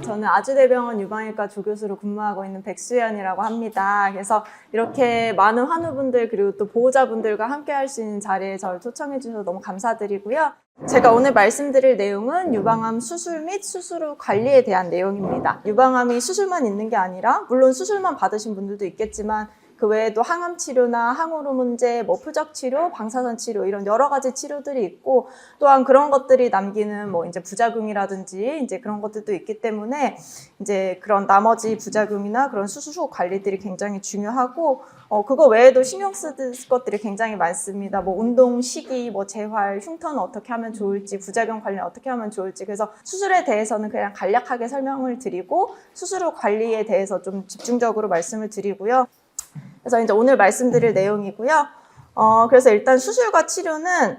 저는 아주대병원 유방외과 조교수로 근무하고 있는 백수연이라고 합니다. 그래서 이렇게 많은 환우분들 그리고 또 보호자분들과 함께 할 수 있는 자리에 저를 초청해 주셔서 너무 감사드리고요. 제가 오늘 말씀드릴 내용은 유방암 수술 및 수술 후 관리에 대한 내용입니다. 유방암이 수술만 있는 게 아니라 물론 수술만 받으신 분들도 있겠지만 그 외에도 항암 치료나 항우로 문제, 뭐 표적 치료, 방사선 치료 이런 여러 가지 치료들이 있고 또한 그런 것들이 남기는 뭐 이제 부작용이라든지 이제 그런 것들도 있기 때문에 이제 그런 나머지 부작용이나 그런 수술 후 관리들이 굉장히 중요하고 그거 외에도 신경 쓸 것들이 굉장히 많습니다. 뭐 운동 시기, 뭐 재활, 흉터는 어떻게 하면 좋을지, 부작용 관리는 어떻게 하면 좋을지. 그래서 수술에 대해서는 그냥 간략하게 설명을 드리고 수술 후 관리에 대해서 좀 집중적으로 말씀을 드리고요. 그래서 이제 오늘 말씀드릴 내용이고요. 그래서 일단 수술과 치료는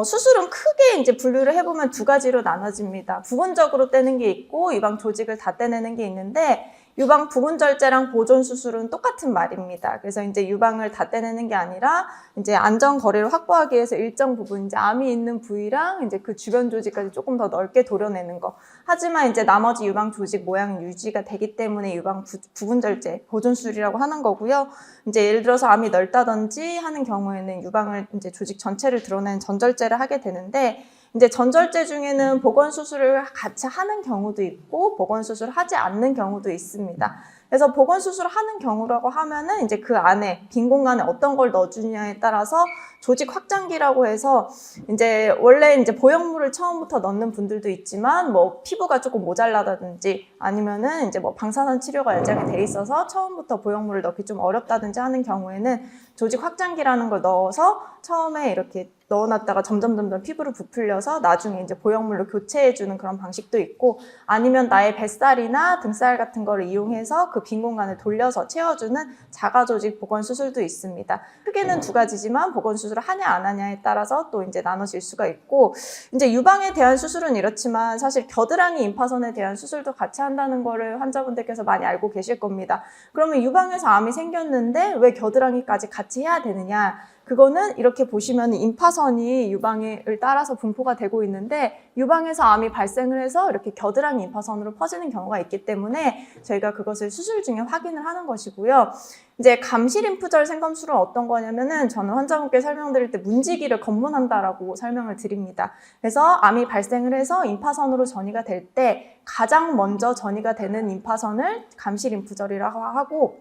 수술은 크게 이제 분류를 해보면 두 가지로 나눠집니다. 부분적으로 떼는 게 있고 유방 조직을 다 떼내는 게 있는데 유방 부분절제랑 보존 수술은 똑같은 말입니다. 그래서 이제 유방을 다 떼내는 게 아니라 이제 안전 거리를 확보하기 위해서 일정 부분 이제 암이 있는 부위랑 이제 그 주변 조직까지 조금 더 넓게 도려내는 거. 하지만 이제 나머지 유방 조직 모양은 유지가 되기 때문에 유방 부분절제 보존 수술이라고 하는 거고요. 이제 예를 들어서 암이 넓다든지 하는 경우에는 유방을 이제 조직 전체를 드러내는 전절제를 하게 되는데 이제 전절제 중에는 보건수술을 같이 하는 경우도 있고 보건수술을 하지 않는 경우도 있습니다. 그래서 보건수술을 하는 경우라고 하면은 이제 그 안에 빈 공간에 어떤 걸 넣어주냐에 따라서 조직 확장기라고 해서 이제 원래 이제 보형물을 처음부터 넣는 분들도 있지만 뭐 피부가 조금 모자라다든지 아니면은 이제 뭐 방사선 치료가 예정이 돼 있어서 처음부터 보형물을 넣기 좀 어렵다든지 하는 경우에는 조직 확장기라는 걸 넣어서 처음에 이렇게 넣어놨다가 점점 피부를 부풀려서 나중에 이제 보형물로 교체해주는 그런 방식도 있고 아니면 나의 뱃살이나 등살 같은 거를 이용해서 그 빈 공간을 돌려서 채워주는 자가조직 보건수술도 있습니다. 크게는 두 가지지만 보건수술을 하냐 안 하냐에 따라서 또 이제 나눠질 수가 있고 이제 유방에 대한 수술은 이렇지만 사실 겨드랑이 임파선에 대한 수술도 같이 한다는 거를 환자분들께서 많이 알고 계실 겁니다. 그러면 유방에서 암이 생겼는데 왜 겨드랑이까지 같이 해야 되느냐? 그거는 이렇게 보시면 임파선이 유방을 따라서 분포가 되고 있는데 유방에서 암이 발생을 해서 이렇게 겨드랑이 임파선으로 퍼지는 경우가 있기 때문에 저희가 그것을 수술 중에 확인을 하는 것이고요. 이제 감시림프절 생검술은 어떤 거냐면은 저는 환자분께 설명드릴 때 문지기를 검문한다라고 설명을 드립니다. 그래서 암이 발생을 해서 임파선으로 전이가 될 때 가장 먼저 전이가 되는 임파선을 감시림프절이라고 하고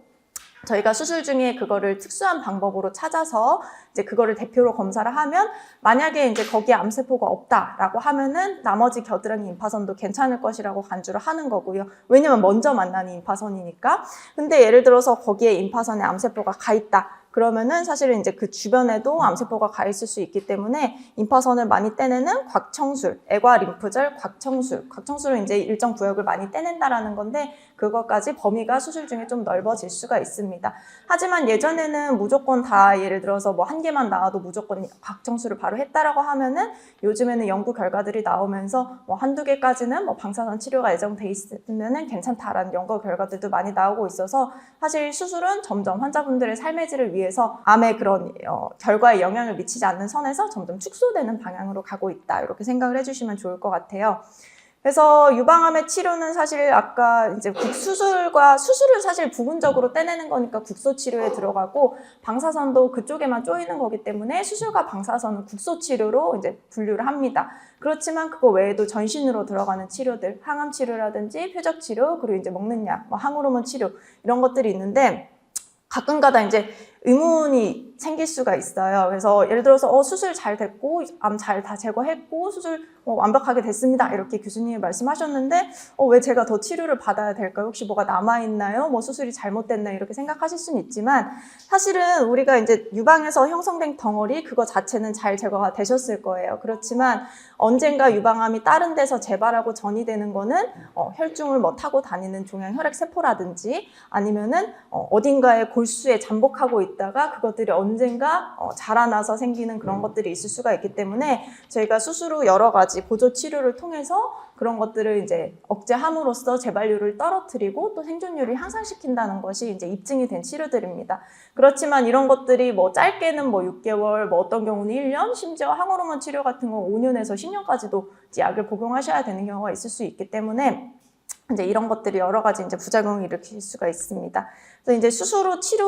저희가 수술 중에 그거를 특수한 방법으로 찾아서 이제 그거를 대표로 검사를 하면 만약에 이제 거기에 암세포가 없다라고 하면은 나머지 겨드랑이 임파선도 괜찮을 것이라고 간주를 하는 거고요. 왜냐면 먼저 만나는 임파선이니까. 근데 예를 들어서 거기에 임파선에 암세포가 가 있다. 그러면은 사실은 이제 그 주변에도 암세포가 가 있을 수 있기 때문에 임파선을 많이 떼내는 곽청술, 애과림프절 곽청술은 이제 일정 구역을 많이 떼낸다라는 건데 그것까지 범위가 수술 중에 좀 넓어질 수가 있습니다. 하지만 예전에는 무조건 다 예를 들어서 뭐 한 개만 나와도 무조건 곽청술을 바로 했다라고 하면은 요즘에는 연구 결과들이 나오면서 뭐 한두 개까지는 뭐 방사선 치료가 예정돼 있으면은 괜찮다라는 연구 결과들도 많이 나오고 있어서 사실 수술은 점점 환자분들의 삶의 질을 위해서 암의 그런 결과에 영향을 미치지 않는 선에서 점점 축소되는 방향으로 가고 있다. 이렇게 생각을 해주시면 좋을 것 같아요. 그래서 유방암의 치료는 사실 아까 이제 수술을 사실 부분적으로 떼내는 거니까 국소 치료에 들어가고 방사선도 그쪽에만 쪼이는 거기 때문에 수술과 방사선은 국소 치료로 이제 분류를 합니다. 그렇지만 그거 외에도 전신으로 들어가는 치료들, 항암 치료라든지 표적 치료, 그리고 이제 먹는 약, 뭐 항우로몬 치료 이런 것들이 있는데 가끔가다 이제 의문이 생길 수가 있어요. 그래서 예를 들어서 수술 잘 됐고 암 잘 다 제거했고 수술 완벽하게 됐습니다. 이렇게 교수님이 말씀하셨는데 왜 제가 더 치료를 받아야 될까요? 혹시 뭐가 남아있나요? 뭐 수술이 잘못됐나요? 이렇게 생각하실 수는 있지만 사실은 우리가 이제 유방에서 형성된 덩어리 그거 자체는 잘 제거가 되셨을 거예요. 그렇지만 언젠가 유방암이 다른 데서 재발하고 전이되는 거는 혈중을 뭐 타고 다니는 종양 혈액세포라든지 아니면은 어딘가에 골수에 잠복하고 있다가 그것들이 언젠가 자라나서 생기는 그런 것들이 있을 수가 있기 때문에 저희가 수술 후 여러 가지 보조 치료를 통해서 그런 것들을 이제 억제함으로써 재발률을 떨어뜨리고 또 생존율을 향상시킨다는 것이 이제 입증이 된 치료들입니다. 그렇지만 이런 것들이 뭐 짧게는 뭐 6개월, 뭐 어떤 경우는 1년, 심지어 항호르몬 치료 같은 건 5년에서 10년까지도 이제 약을 복용하셔야 되는 경우가 있을 수 있기 때문에 이제 이런 것들이 여러 가지 이제 부작용을 일으킬 수가 있습니다. 그래서 이제 수술 후 치료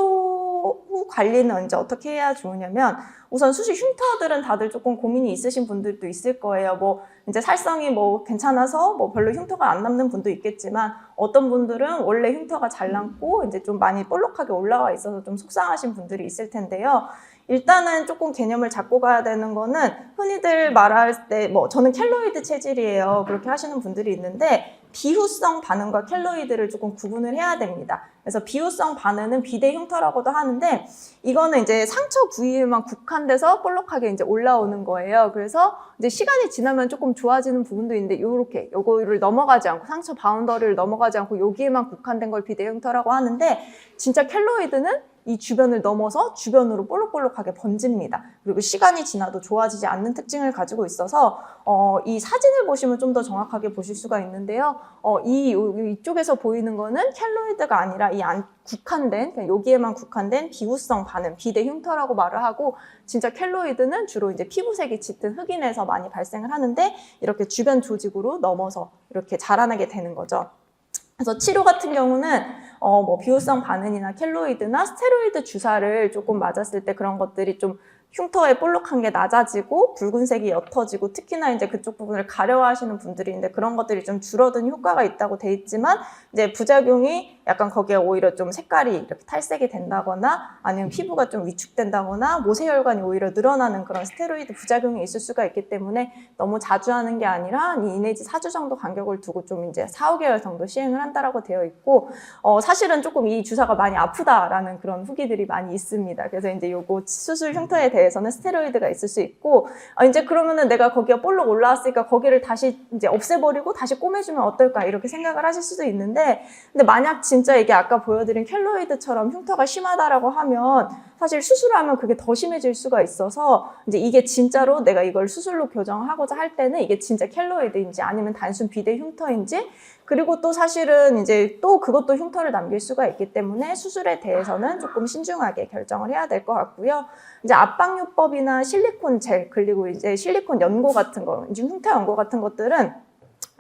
후 관리는 이제 어떻게 해야 좋으냐면 우선 수술 흉터들은 다들 조금 고민이 있으신 분들도 있을 거예요. 뭐 이제 살성이 뭐 괜찮아서 뭐 별로 흉터가 안 남는 분도 있겠지만 어떤 분들은 원래 흉터가 잘 남고 이제 좀 많이 볼록하게 올라와 있어서 좀 속상하신 분들이 있을 텐데요. 일단은 조금 개념을 잡고 가야 되는 거는 흔히들 말할 때 뭐 저는 켈로이드 체질이에요. 그렇게 하시는 분들이 있는데 비후성 반응과 켈로이드를 조금 구분을 해야 됩니다. 그래서 비후성 반응은 비대 흉터라고도 하는데 이거는 이제 상처 부위에만 국한돼서 볼록하게 이제 올라오는 거예요. 그래서 이제 시간이 지나면 조금 좋아지는 부분도 있는데 요렇게 요거를 넘어가지 않고 상처 바운더리를 넘어가지 않고 여기에만 국한된 걸 비대 흉터라고 하는데 진짜 켈로이드는 이 주변을 넘어서 주변으로 볼록볼록하게 번집니다. 그리고 시간이 지나도 좋아지지 않는 특징을 가지고 있어서 이 사진을 보시면 좀 더 정확하게 보실 수가 있는데요. 이쪽에서 보이는 거는 켈로이드가 아니라 이 국한된, 그냥 여기에만 국한된 비후성 반응, 비대 흉터라고 말을 하고 진짜 켈로이드는 주로 이제 피부색이 짙은 흑인에서 많이 발생을 하는데 이렇게 주변 조직으로 넘어서 이렇게 자라나게 되는 거죠. 그래서 치료 같은 경우는 뭐 비후성 반응이나 켈로이드나 스테로이드 주사를 조금 맞았을 때 그런 것들이 좀 흉터의 볼록한 게 낮아지고 붉은색이 옅어지고 특히나 이제 그쪽 부분을 가려워하시는 분들이 있는데 그런 것들이 좀 줄어든 효과가 있다고 돼 있지만 이제 부작용이 약간 거기에 오히려 좀 색깔이 이렇게 탈색이 된다거나 아니면 피부가 좀 위축된다거나 모세혈관이 오히려 늘어나는 그런 스테로이드 부작용이 있을 수가 있기 때문에 너무 자주 하는 게 아니라 한 2 내지 4주 정도 간격을 두고 좀 이제 4, 5개월 정도 시행을 한다라고 되어 있고 사실은 조금 이 주사가 많이 아프다라는 그런 후기들이 많이 있습니다. 그래서 이제 요거 수술 흉터에 대해서는 스테로이드가 있을 수 있고 이제 그러면은 내가 거기가 볼록 올라왔으니까 거기를 다시 이제 없애버리고 다시 꼬매주면 어떨까 이렇게 생각을 하실 수도 있는데 근데 만약 진짜 이게 아까 보여드린 켈로이드처럼 흉터가 심하다라고 하면 사실 수술하면 그게 더 심해질 수가 있어서 이제 이게 진짜로 내가 이걸 수술로 교정하고자 할 때는 이게 진짜 켈로이드인지 아니면 단순 비대 흉터인지 그리고 또 사실은 이제 또 그것도 흉터를 남길 수가 있기 때문에 수술에 대해서는 조금 신중하게 결정을 해야 될 것 같고요. 이제 압박요법이나 실리콘 젤 그리고 이제 실리콘 연고 같은 거, 이제 흉터 연고 같은 것들은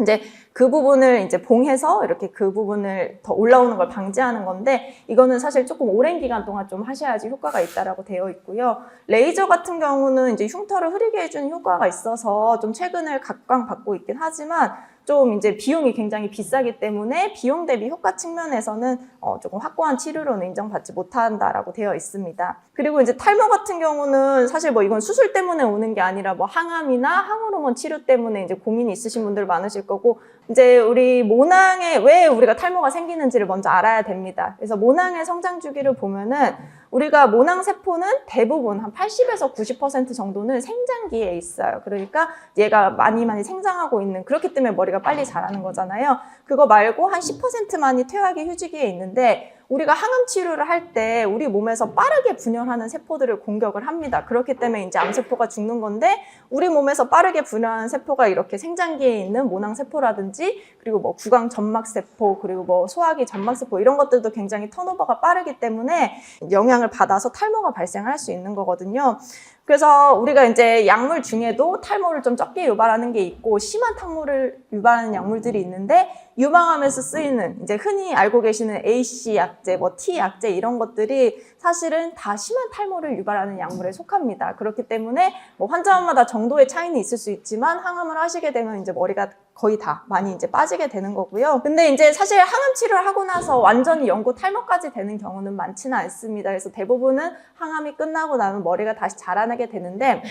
이제 그 부분을 이제 봉해서 이렇게 그 부분을 더 올라오는 걸 방지하는 건데 이거는 사실 조금 오랜 기간 동안 좀 하셔야지 효과가 있다라고 되어 있고요. 레이저 같은 경우는 이제 흉터를 흐리게 해주는 효과가 있어서 좀 최근에 각광받고 있긴 하지만 좀 이제 비용이 굉장히 비싸기 때문에 비용 대비 효과 측면에서는 조금 확고한 치료로는 인정받지 못한다라고 되어 있습니다. 그리고 이제 탈모 같은 경우는 사실 뭐 이건 수술 때문에 오는 게 아니라 뭐 항암이나 항호르몬 치료 때문에 이제 고민이 있으신 분들 많으실 거고 이제 우리 모낭에 왜 우리가 탈모가 생기는지를 먼저 알아야 됩니다. 그래서 모낭의 성장 주기를 보면은 우리가 모낭 세포는 대부분 한 80에서 90% 정도는 생장기에 있어요. 그러니까 얘가 많이 생장하고 있는 그렇기 때문에 머리가 빨리 자라는 거잖아요. 그거 말고 한 10%만이 퇴화기 휴지기에 있는데 우리가 항암 치료를 할 때 우리 몸에서 빠르게 분열하는 세포들을 공격을 합니다. 그렇기 때문에 이제 암세포가 죽는 건데 우리 몸에서 빠르게 분열하는 세포가 이렇게 생장기에 있는 모낭세포라든지 그리고 뭐 구강 점막세포 그리고 뭐 소화기 점막세포 이런 것들도 굉장히 턴오버가 빠르기 때문에 영향을 받아서 탈모가 발생할 수 있는 거거든요. 그래서 우리가 이제 약물 중에도 탈모를 좀 적게 유발하는 게 있고 심한 탈모를 유발하는 약물들이 있는데 유방암에서 쓰이는 이제 흔히 알고 계시는 AC 약제, 뭐 T 약제 이런 것들이 사실은 다 심한 탈모를 유발하는 약물에 속합니다. 그렇기 때문에 뭐 환자마다 정도의 차이는 있을 수 있지만 항암을 하시게 되면 이제 머리가 거의 다 많이 이제 빠지게 되는 거고요. 근데 이제 사실 항암 치료를 하고 나서 완전히 영구 탈모까지 되는 경우는 많지는 않습니다. 그래서 대부분은 항암이 끝나고 나면 머리가 다시 자라나게 되는데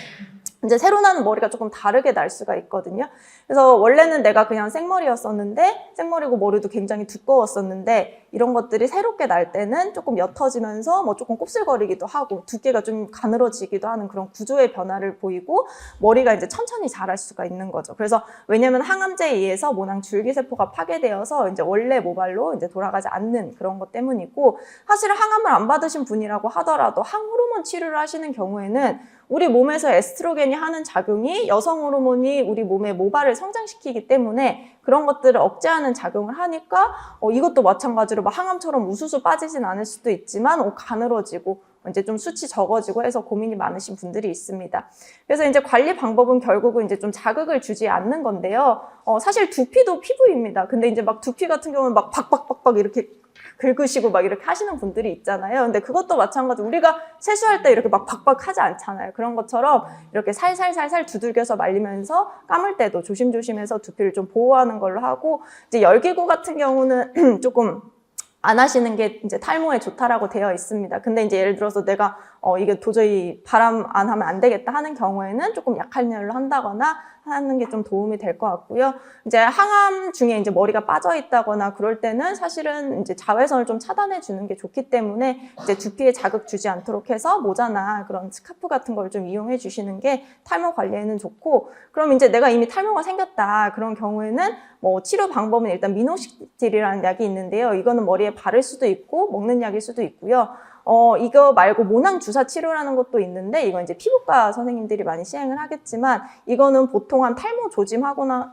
이제 새로 나는 머리가 조금 다르게 날 수가 있거든요. 그래서 원래는 내가 그냥 생머리였었는데, 생머리고 머리도 굉장히 두꺼웠었는데, 이런 것들이 새롭게 날 때는 조금 옅어지면서 뭐 조금 곱슬거리기도 하고, 두께가 좀 가늘어지기도 하는 그런 구조의 변화를 보이고, 머리가 이제 천천히 자랄 수가 있는 거죠. 그래서 왜냐면 항암제에 의해서 모낭 줄기세포가 파괴되어서 이제 원래 모발로 이제 돌아가지 않는 그런 것 때문이고, 사실 항암을 안 받으신 분이라고 하더라도 항호르몬 치료를 하시는 경우에는 우리 몸에서 에스트로겐이 하는 작용이 여성 호르몬이 우리 몸의 모발을 성장시키기 때문에 그런 것들을 억제하는 작용을 하니까 이것도 마찬가지로 막 항암처럼 우수수 빠지진 않을 수도 있지만 가늘어지고 이제 좀 수치 적어지고 해서 고민이 많으신 분들이 있습니다. 그래서 이제 관리 방법은 결국은 이제 좀 자극을 주지 않는 건데요. 사실 두피도 피부입니다. 근데 이제 막 두피 같은 경우는 막 박박박박 이렇게 긁으시고 막 이렇게 하시는 분들이 있잖아요. 근데 그것도 마찬가지로 우리가 세수할 때 이렇게 막 박박 하지 않잖아요. 그런 것처럼 이렇게 살살살살 두들겨서 말리면서 감을 때도 조심조심해서 두피를 좀 보호하는 걸로 하고, 이제 열기구 같은 경우는 조금 안 하시는 게 이제 탈모에 좋다라고 되어 있습니다. 근데 이제 예를 들어서 내가 이게 도저히 바람 안 하면 안 되겠다 하는 경우에는 조금 약한 열로 한다거나 하는 게 좀 도움이 될 것 같고요. 이제 항암 중에 이제 머리가 빠져 있다거나 그럴 때는 사실은 이제 자외선을 좀 차단해 주는 게 좋기 때문에 이제 두피에 자극 주지 않도록 해서 모자나 그런 스카프 같은 걸 좀 이용해 주시는 게 탈모 관리에는 좋고, 그럼 이제 내가 이미 탈모가 생겼다 그런 경우에는 뭐 치료 방법은 일단 미노시딜이라는 약이 있는데요. 이거는 머리에 바를 수도 있고 먹는 약일 수도 있고요. 이거 말고 모낭 주사 치료라는 것도 있는데, 이건 이제 피부과 선생님들이 많이 시행을 하겠지만, 이거는 보통 한 탈모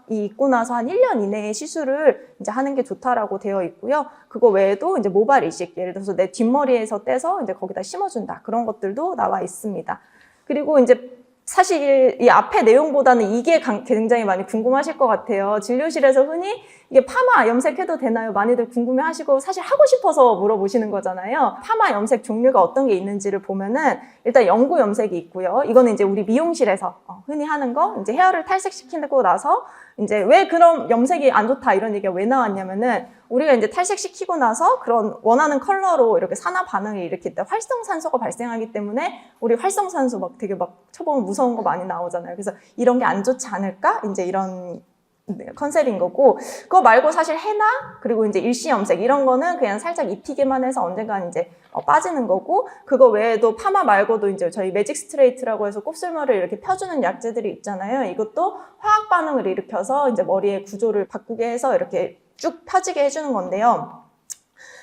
있고 나서 한 1년 이내에 시술을 이제 하는 게 좋다라고 되어 있고요. 그거 외에도 이제 모발 이식, 예를 들어서 내 뒷머리에서 떼서 이제 거기다 심어준다. 그런 것들도 나와 있습니다. 그리고 이제 사실 이 앞에 내용보다는 이게 굉장히 많이 궁금하실 것 같아요. 진료실에서 흔히 이게 파마 염색해도 되나요? 많이들 궁금해하시고 사실 하고 싶어서 물어보시는 거잖아요. 파마 염색 종류가 어떤 게 있는지를 보면은 일단 영구 염색이 있고요. 이거는 이제 우리 미용실에서 흔히 하는 거, 이제 헤어를 탈색시키고 나서 이제 왜 그런 염색이 안 좋다 이런 얘기가 왜 나왔냐면은, 우리가 이제 탈색시키고 나서 그런 원하는 컬러로 이렇게 산화 반응을 일으킬 때 활성산소가 발생하기 때문에 우리 활성산소 막 되게 막 쳐보면 무서운 거 많이 나오잖아요. 그래서 이런 게 안 좋지 않을까? 이제 이런 컨셉인 거고, 그거 말고 사실 헤나 그리고 이제 일시 염색 이런 거는 그냥 살짝 입히기만 해서 언젠간 이제 빠지는 거고, 그거 외에도 파마 말고도 이제 저희 매직 스트레이트라고 해서 곱슬머리를 이렇게 펴주는 약재들이 있잖아요. 이것도 화학 반응을 일으켜서 이제 머리의 구조를 바꾸게 해서 이렇게 쭉 펴지게 해주는 건데요.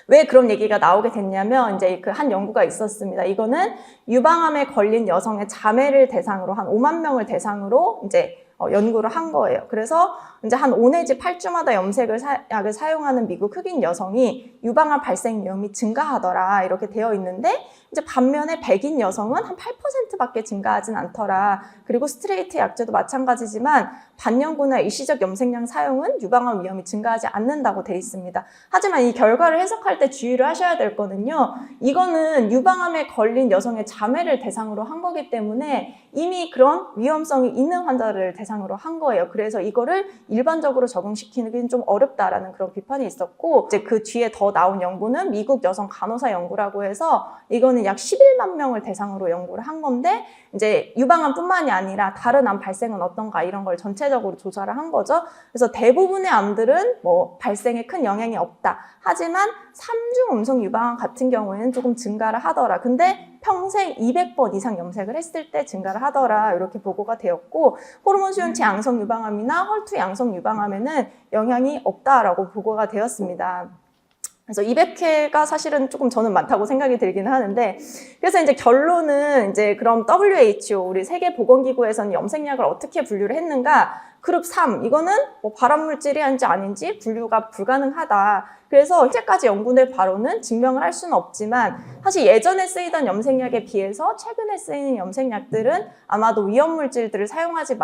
왜 그런 얘기가 나오게 됐냐면, 이제 그 한 연구가 있었습니다. 이거는 유방암에 걸린 여성의 자매를 대상으로 한 5만 명을 대상으로 이제 연구를 한 거예요. 그래서 이제 한 5 내지 8주마다 약을 사용하는 미국 흑인 여성이 유방암 발생 위험이 증가하더라 이렇게 되어 있는데, 이제 반면에 백인 여성은 한 8%밖에 증가하진 않더라. 그리고 스트레이트 약제도 마찬가지지만 반영구나 일시적 염색약 사용은 유방암 위험이 증가하지 않는다고 되어 있습니다. 하지만 이 결과를 해석할 때 주의를 하셔야 될 거는요, 이거는 유방암에 걸린 여성의 자매를 대상으로 한 거기 때문에 이미 그런 위험성이 있는 환자를 대상으로 한 거예요. 그래서 이거를 일반적으로 적용시키는 게 좀 어렵다라는 그런 비판이 있었고, 이제 그 뒤에 더 나온 연구는 미국 여성 간호사 연구라고 해서 이거는 약 11만 명을 대상으로 연구를 한 건데, 이제 유방암뿐만이 아니라 다른 암 발생은 어떤가 이런 걸 전체적으로 조사를 한 거죠. 그래서 대부분의 암들은 뭐 발생에 큰 영향이 없다. 하지만 3중 음성 유방암 같은 경우에는 조금 증가를 하더라. 근데 평생 200번 이상 염색을 했을 때 증가를 하더라. 이렇게 보고가 되었고, 호르몬 수용체 양성 유방암이나 헐투 양성 유방암에는 영향이 없다라고 보고가 되었습니다. 그래서 200회가 사실은 조금 저는 많다고 생각이 들기는 하는데, 그래서 이제 결론은 이제 그럼 WHO, 우리 세계보건기구에서는 염색약을 어떻게 분류를 했는가? 그룹 3, 이거는 뭐 발암물질이 아닌지 분류가 불가능하다. 그래서 현재까지 연구된 바로는 증명을 할 수는 없지만, 사실 예전에 쓰이던 염색약에 비해서 최근에 쓰이는 염색약들은 아마도 위험물질들을 사용하지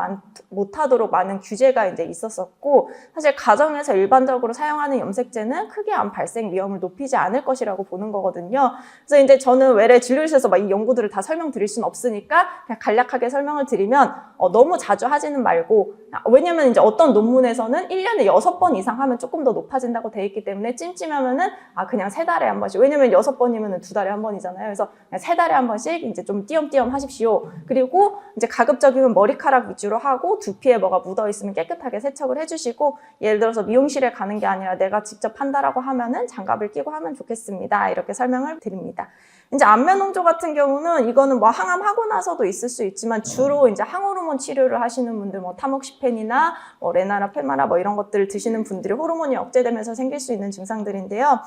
못하도록 많은 규제가 이제 있었었고, 사실 가정에서 일반적으로 사용하는 염색제는 크게 암 발생 위험을 높이지 않을 것이라고 보는 거거든요. 그래서 이제 저는 외래 진료실에서 막 이 연구들을 다 설명드릴 수는 없으니까 그냥 간략하게 설명을 드리면, 너무 자주 하지는 말고 왜냐면 이제 어떤 논문에서는 1년에 6번 이상 하면 조금 더 높아진다고 돼 있기 때문에 찜찜하면은 그냥 3달에 한 번씩. 왜냐면 6번이면은 2달에 한 번이잖아요. 그래서 그냥 3달에 한 번씩 이제 좀 띄엄띄엄 하십시오. 그리고 이제 가급적이면 머리카락 위주로 하고 두피에 뭐가 묻어 있으면 깨끗하게 세척을 해주시고, 예를 들어서 미용실에 가는 게 아니라 내가 직접 한다라고 하면은 장갑을 끼고 하면 좋겠습니다. 이렇게 설명을 드립니다. 이제 안면 홍조 같은 경우는 이거는 뭐 항암하고 나서도 있을 수 있지만 주로 이제 항호르몬 치료를 하시는 분들, 뭐 타목시펜이나 뭐 레나나 페마나 뭐 이런 것들을 드시는 분들이 호르몬이 억제되면서 생길 수 있는 증상들인데요.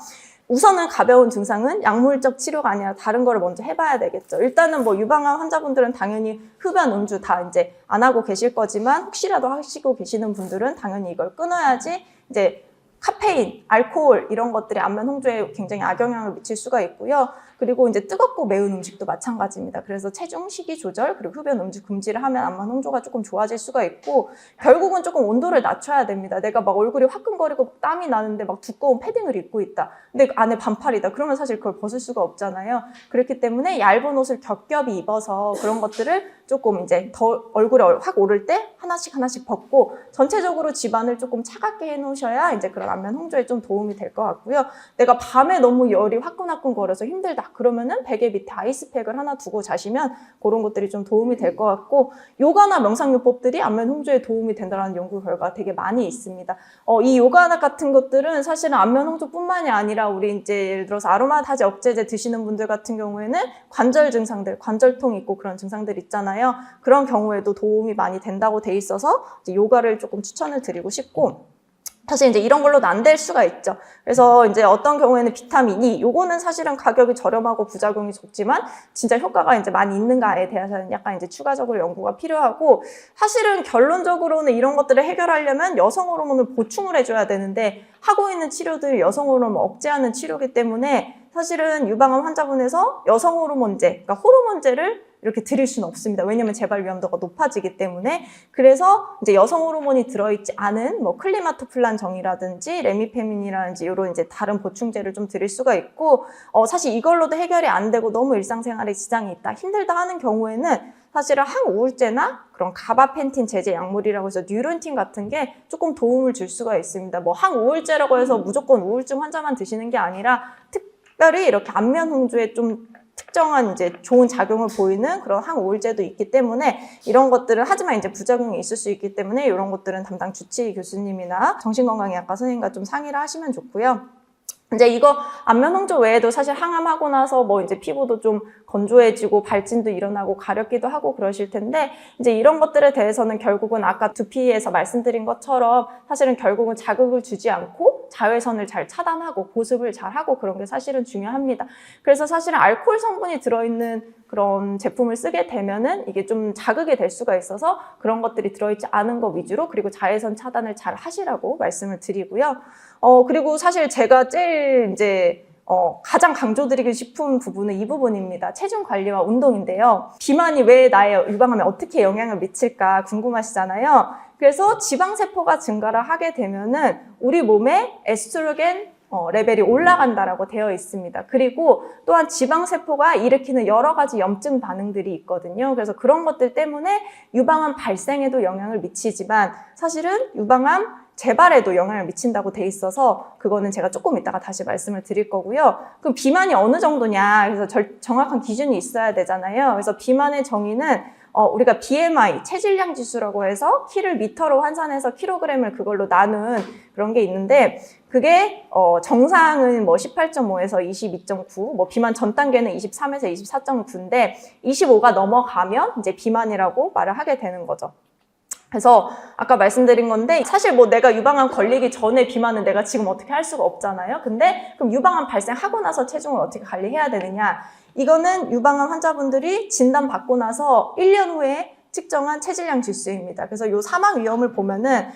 우선은 가벼운 증상은 약물적 치료가 아니라 다른 거를 먼저 해봐야 되겠죠. 일단은 뭐 유방암 환자분들은 당연히 흡연, 음주 다 이제 안 하고 계실 거지만 혹시라도 하시고 계시는 분들은 당연히 이걸 끊어야지 이제 카페인, 알코올 이런 것들이 안면 홍조에 굉장히 악영향을 미칠 수가 있고요. 그리고 이제 뜨겁고 매운 음식도 마찬가지입니다. 그래서 체중, 식이 조절, 그리고 흡연, 음주 금지를 하면 안면 홍조가 조금 좋아질 수가 있고, 결국은 조금 온도를 낮춰야 됩니다. 내가 막 얼굴이 화끈거리고 땀이 나는데 막 두꺼운 패딩을 입고 있다. 근데 안에 반팔이다. 그러면 사실 그걸 벗을 수가 없잖아요. 그렇기 때문에 얇은 옷을 겹겹이 입어서 그런 것들을 조금 이제 더 얼굴에 확 오를 때 하나씩 벗고, 전체적으로 집안을 조금 차갑게 해놓으셔야 이제 그런 안면 홍조에 좀 도움이 될 것 같고요. 내가 밤에 너무 열이 화끈화끈 거려서 힘들다. 그러면은 베개 밑에 아이스팩을 하나 두고 자시면 그런 것들이 좀 도움이 될 것 같고, 요가나 명상요법들이 안면 홍조에 도움이 된다는 연구 결과가 되게 많이 있습니다. 이 요가 같은 것들은 사실은 안면 홍조뿐만이 아니라 우리 이제 예를 들어서 아로마타제 억제제 드시는 분들 같은 경우에는 관절 증상들, 관절통 있고 그런 증상들 있잖아요. 그런 경우에도 도움이 많이 된다고 돼 있어서 이제 요가를 조금 추천을 드리고 싶고, 사실 이제 이런 걸로도 안 될 수가 있죠. 그래서 이제 어떤 경우에는 비타민 E, 요거는 사실은 가격이 저렴하고 부작용이 적지만 진짜 효과가 이제 많이 있는가에 대해서는 약간 이제 추가적으로 연구가 필요하고, 사실은 결론적으로는 이런 것들을 해결하려면 여성 호르몬을 보충을 해줘야 되는데, 하고 있는 치료들이 여성 호르몬을 억제하는 치료이기 때문에 사실은 유방암 환자분에서 여성 호르몬제, 그러니까 호르몬제를 이렇게 드릴 수는 없습니다. 왜냐면 재발 위험도가 높아지기 때문에. 그래서 이제 여성 호르몬이 들어있지 않은 뭐 클리마토플란정이라든지 레미페민이라든지 이런 이제 다른 보충제를 좀 드릴 수가 있고, 사실 이걸로도 해결이 안 되고 너무 일상생활에 지장이 있다, 힘들다 하는 경우에는 사실은 항우울제나 그런 가바펜틴 제제 약물이라고 해서 뉴런틴 같은 게 조금 도움을 줄 수가 있습니다. 뭐 항우울제라고 해서 무조건 우울증 환자만 드시는 게 아니라 특별히 이렇게 안면 홍조에 좀 특정한 이제 좋은 작용을 보이는 그런 항우울제도 있기 때문에 이런 것들은, 하지만 이제 부작용이 있을 수 있기 때문에 이런 것들은 담당 주치의 교수님이나 정신건강의학과 선생님과 좀 상의를 하시면 좋고요. 이제 이거 안면 홍조 외에도 사실 항암하고 나서 뭐 이제 피부도 좀 건조해지고 발진도 일어나고 가렵기도 하고 그러실 텐데, 이제 이런 것들에 대해서는 결국은 아까 두피에서 말씀드린 것처럼 사실은 결국은 자극을 주지 않고 자외선을 잘 차단하고 보습을 잘 하고 그런 게 사실은 중요합니다. 그래서 사실은 알코올 성분이 들어있는 그런 제품을 쓰게 되면은 이게 좀 자극이 될 수가 있어서 그런 것들이 들어있지 않은 것 위주로, 그리고 자외선 차단을 잘 하시라고 말씀을 드리고요. 그리고 사실 제가 제일 이제 가장 강조드리고 싶은 부분은 이 부분입니다. 체중 관리와 운동인데요. 비만이 왜 나의 유방암에 어떻게 영향을 미칠까 궁금하시잖아요. 그래서 지방세포가 증가를 하게 되면은 우리 몸에 에스트로겐 레벨이 올라간다라고 되어 있습니다. 그리고 또한 지방세포가 일으키는 여러 가지 염증 반응들이 있거든요. 그래서 그런 것들 때문에 유방암 발생에도 영향을 미치지만 사실은 유방암 재발에도 영향을 미친다고 돼 있어서 그거는 제가 조금 이따가 다시 말씀을 드릴 거고요. 그럼 비만이 어느 정도냐, 그래서 정확한 기준이 있어야 되잖아요. 그래서 비만의 정의는 우리가 BMI, 체질량 지수라고 해서 키를 미터로 환산해서 킬로그램을 그걸로 나눈 그런 게 있는데, 그게 정상은 뭐 18.5에서 22.9, 뭐 비만 전 단계는 23에서 24.9인데 25가 넘어가면 이제 비만이라고 말을 하게 되는 거죠. 그래서 아까 말씀드린 건데, 사실 뭐 내가 유방암 걸리기 전에 비만은 내가 지금 어떻게 할 수가 없잖아요. 근데 그럼 유방암 발생하고 나서 체중을 어떻게 관리해야 되느냐, 이거는 유방암 환자분들이 진단받고 나서 1년 후에 측정한 체질량 지수입니다. 그래서 요 사망 위험을 보면은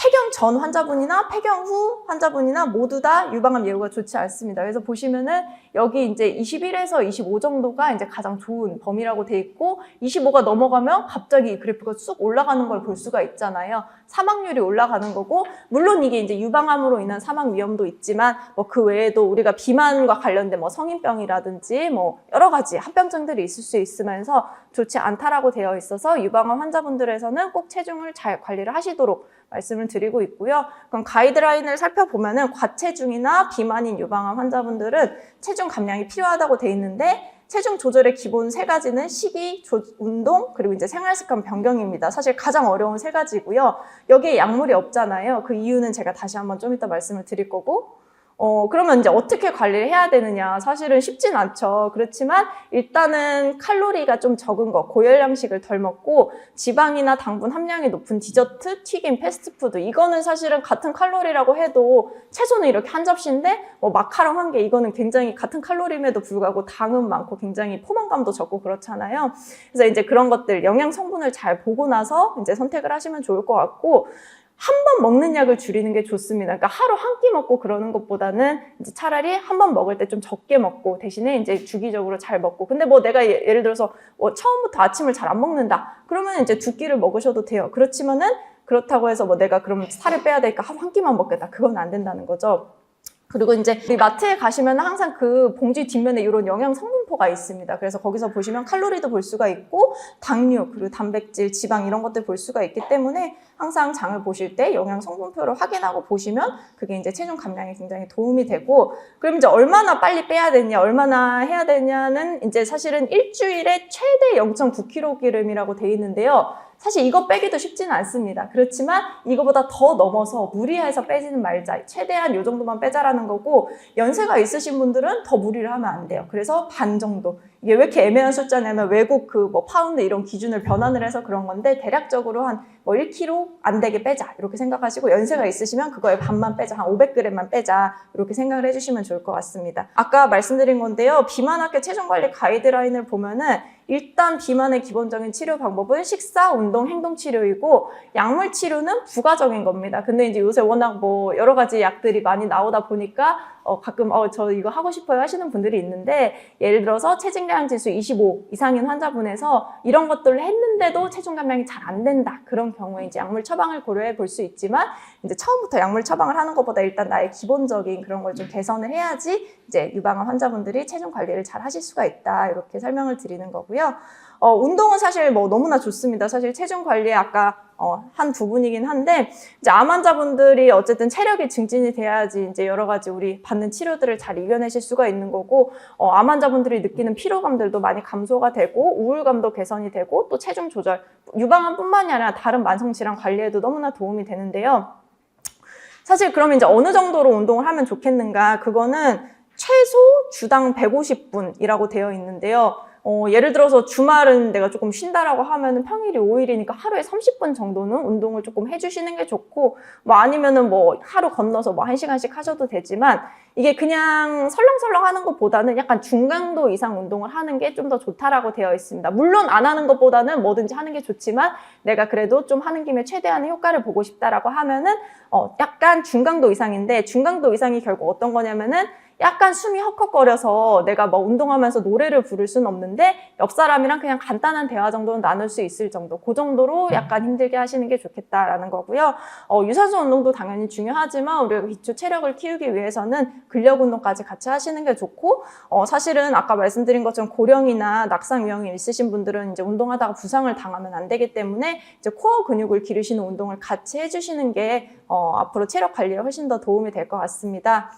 폐경 전 환자분이나 폐경 후 환자분이나 모두 다 유방암 예후가 좋지 않습니다. 그래서 보시면은 여기 이제 21에서 25 정도가 이제 가장 좋은 범위라고 돼 있고 25가 넘어가면 갑자기 이 그래프가 쑥 올라가는 걸 볼 수가 있잖아요. 사망률이 올라가는 거고 물론 이게 이제 유방암으로 인한 사망 위험도 있지만 뭐 그 외에도 우리가 비만과 관련된 뭐 성인병이라든지 뭐 여러 가지 합병증들이 있을 수 있으면서 좋지 않다라고 되어 있어서 유방암 환자분들에서는 꼭 체중을 잘 관리를 하시도록 말씀을 드리고 있고요. 그럼 가이드라인을 살펴보면은 과체중이나 비만인 유방암 환자분들은 체중 감량이 필요하다고 돼 있는데 체중 조절의 기본 세 가지는 식이, 운동, 그리고 이제 생활습관 변경입니다. 사실 가장 어려운 세 가지고요. 여기에 약물이 없잖아요. 그 이유는 제가 다시 한번 좀 이따 말씀을 드릴 거고 그러면 이제 어떻게 관리를 해야 되느냐. 사실은 쉽진 않죠. 그렇지만 일단은 칼로리가 좀 적은 거, 고열량식을 덜 먹고 지방이나 당분 함량이 높은 디저트, 튀김, 패스트푸드 이거는 사실은 같은 칼로리라고 해도 채소는 이렇게 한 접시인데 뭐 마카롱 한 개 이거는 굉장히 같은 칼로리임에도 불구하고 당은 많고 굉장히 포만감도 적고 그렇잖아요. 그래서 이제 그런 것들 영양 성분을 잘 보고 나서 이제 선택을 하시면 좋을 것 같고 한 번 먹는 약을 줄이는 게 좋습니다. 그러니까 하루 한 끼 먹고 그러는 것보다는 이제 차라리 한 번 먹을 때 좀 적게 먹고 대신에 이제 주기적으로 잘 먹고. 근데 뭐 내가 예를 들어서 처음부터 아침을 잘 안 먹는다. 그러면 이제 두 끼를 먹으셔도 돼요. 그렇지만은 그렇다고 해서 뭐 내가 그럼 살을 빼야 되니까 하루 한 끼만 먹겠다. 그건 안 된다는 거죠. 그리고 이제 우리 마트에 가시면 항상 그 봉지 뒷면에 이런 영양 성분표가 있습니다. 그래서 거기서 보시면 칼로리도 볼 수가 있고 당류, 그리고 단백질, 지방 이런 것들 볼 수가 있기 때문에 항상 장을 보실 때 영양 성분표를 확인하고 보시면 그게 이제 체중 감량에 굉장히 도움이 되고 그럼 이제 얼마나 빨리 빼야 되냐, 얼마나 해야 되냐는 이제 사실은 일주일에 최대 0.9kg이라고 돼 있는데요. 사실 이거 빼기도 쉽지는 않습니다. 그렇지만 이거보다 더 넘어서 무리해서 빼지는 말자. 최대한 이 정도만 빼자라는 거고 연세가 있으신 분들은 더 무리를 하면 안 돼요. 그래서 반 정도. 이게 왜 이렇게 애매한 숫자냐면 외국 그 뭐 파운드 이런 기준을 변환을 해서 그런 건데 대략적으로 한 뭐 1kg 안 되게 빼자 이렇게 생각하시고 연세가 있으시면 그거의 반만 빼자 한 500g만 빼자 이렇게 생각을 해주시면 좋을 것 같습니다. 아까 말씀드린 건데요. 비만학회 체중관리 가이드라인을 보면은 일단 비만의 기본적인 치료 방법은 식사, 운동, 행동 치료이고 약물 치료는 부가적인 겁니다. 근데 이제 요새 워낙 뭐 여러 가지 약들이 많이 나오다 보니까 가끔 저 이거 하고 싶어요 하시는 분들이 있는데 예를 들어서 체중량 지수 25 이상인 환자분에서 이런 것들을 했는데도 체중 감량이 잘 안 된다. 그런 경우에 이제 약물 처방을 고려해 볼 수 있지만 이제 처음부터 약물 처방을 하는 것보다 일단 나의 기본적인 그런 걸 좀 개선을 해야지 이제 유방암 환자분들이 체중 관리를 잘 하실 수가 있다. 이렇게 설명을 드리는 거고요. 운동은 사실 뭐 너무나 좋습니다. 사실 체중 관리에 아까 한 부분이긴 한데 이제 암 환자분들이 어쨌든 체력이 증진이 돼야지 이제 여러 가지 우리 받는 치료들을 잘 이겨내실 수가 있는 거고 암 환자분들이 느끼는 피로감들도 많이 감소가 되고 우울감도 개선이 되고 또 체중 조절 유방암뿐만이 아니라 다른 만성 질환 관리에도 너무나 도움이 되는데요. 사실 그러면 이제 어느 정도로 운동을 하면 좋겠는가? 그거는 최소 주당 150분이라고 되어 있는데요. 예를 들어서 주말은 내가 조금 쉰다라고 하면은 평일이 5일이니까 하루에 30분 정도는 운동을 조금 해주시는 게 좋고, 뭐 아니면은 뭐 하루 건너서 뭐 1시간씩 하셔도 되지만, 이게 그냥 설렁설렁 하는 것보다는 약간 중강도 이상 운동을 하는 게 좀 더 좋다라고 되어 있습니다. 물론 안 하는 것보다는 뭐든지 하는 게 좋지만, 내가 그래도 좀 하는 김에 최대한의 효과를 보고 싶다라고 하면은, 약간 중강도 이상인데, 중강도 이상이 결국 어떤 거냐면은, 약간 숨이 헉헉거려서 내가 뭐 운동하면서 노래를 부를 수는 없는데 옆 사람이랑 그냥 간단한 대화 정도는 나눌 수 있을 정도, 그 정도로 약간 힘들게 하시는 게 좋겠다라는 거고요. 유산소 운동도 당연히 중요하지만 우리가 기초 체력을 키우기 위해서는 근력 운동까지 같이 하시는 게 좋고, 사실은 아까 말씀드린 것처럼 고령이나 낙상 위험이 있으신 분들은 이제 운동하다가 부상을 당하면 안 되기 때문에 이제 코어 근육을 기르시는 운동을 같이 해주시는 게 앞으로 체력 관리에 훨씬 더 도움이 될 것 같습니다.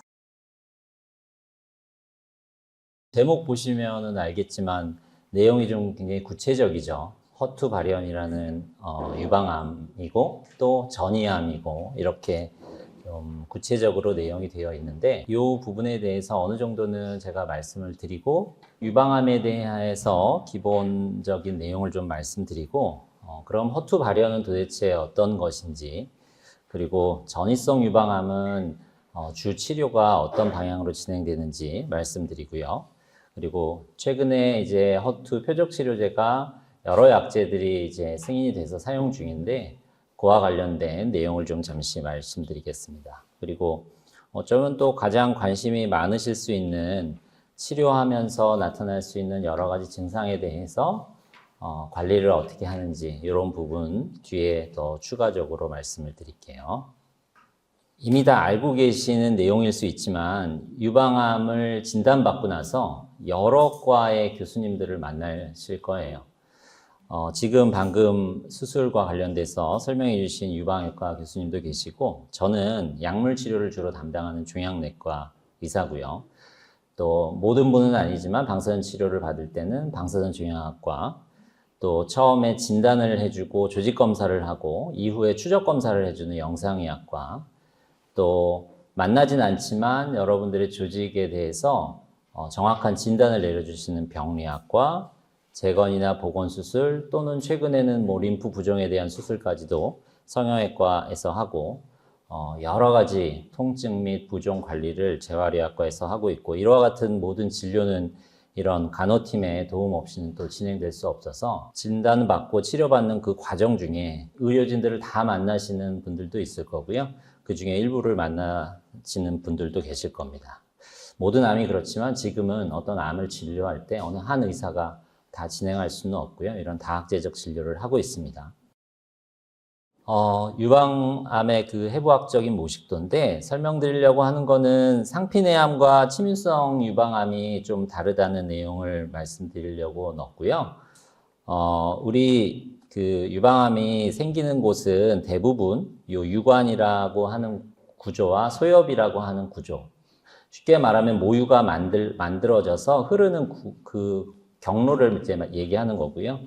제목 보시면은 알겠지만 내용이 좀 굉장히 구체적이죠. 허투 발현이라는 유방암이고 또 전이암이고 이렇게 좀 구체적으로 내용이 되어 있는데 이 부분에 대해서 어느 정도는 제가 말씀을 드리고 유방암에 대해서 기본적인 내용을 좀 말씀드리고 그럼 허투 발현은 도대체 어떤 것인지, 그리고 전이성 유방암은 주 치료가 어떤 방향으로 진행되는지 말씀드리고요. 그리고 최근에 이제 허투 표적 치료제가 여러 약제들이 이제 승인이 돼서 사용 중인데 그와 관련된 내용을 좀 잠시 말씀드리겠습니다. 그리고 어쩌면 또 가장 관심이 많으실 수 있는 치료하면서 나타날 수 있는 여러 가지 증상에 대해서 관리를 어떻게 하는지 이런 부분 뒤에 더 추가적으로 말씀을 드릴게요. 이미 다 알고 계시는 내용일 수 있지만 유방암을 진단받고 나서 여러 과의 교수님들을 만나실 거예요. 지금 방금 수술과 관련돼서 설명해 주신 유방외과 교수님도 계시고 저는 약물 치료를 주로 담당하는 종양내과 의사고요. 또 모든 분은 아니지만 방사선 치료를 받을 때는 방사선 종양학과, 또 처음에 진단을 해주고 조직 검사를 하고 이후에 추적 검사를 해주는 영상의학과, 또 만나진 않지만 여러분들의 조직에 대해서 정확한 진단을 내려주시는 병리학과, 재건이나 보건수술 또는 최근에는 림프 부종에 대한 수술까지도 성형외과에서 하고 여러 가지 통증 및 부종 관리를 재활의학과에서 하고 있고 이와 같은 모든 진료는 이런 간호팀의 도움 없이는 또 진행될 수 없어서 진단받고 치료받는 그 과정 중에 의료진들을 다 만나시는 분들도 있을 거고요. 그 중에 일부를 만나시는 분들도 계실 겁니다. 모든 암이 그렇지만 지금은 어떤 암을 진료할 때 어느 한 의사가 다 진행할 수는 없고요. 이런 다학제적 진료를 하고 있습니다. 유방암의 그 해부학적인 모식도인데 설명드리려고 하는 거는 상피내암과 치민성 유방암이 좀 다르다는 내용을 말씀드리려고 넣었고요. 우리 그 유방암이 생기는 곳은 대부분 요 유관이라고 하는 구조와 소엽이라고 하는 구조. 쉽게 말하면 모유가 만들어져서 흐르는 그 경로를 이제 얘기하는 거고요.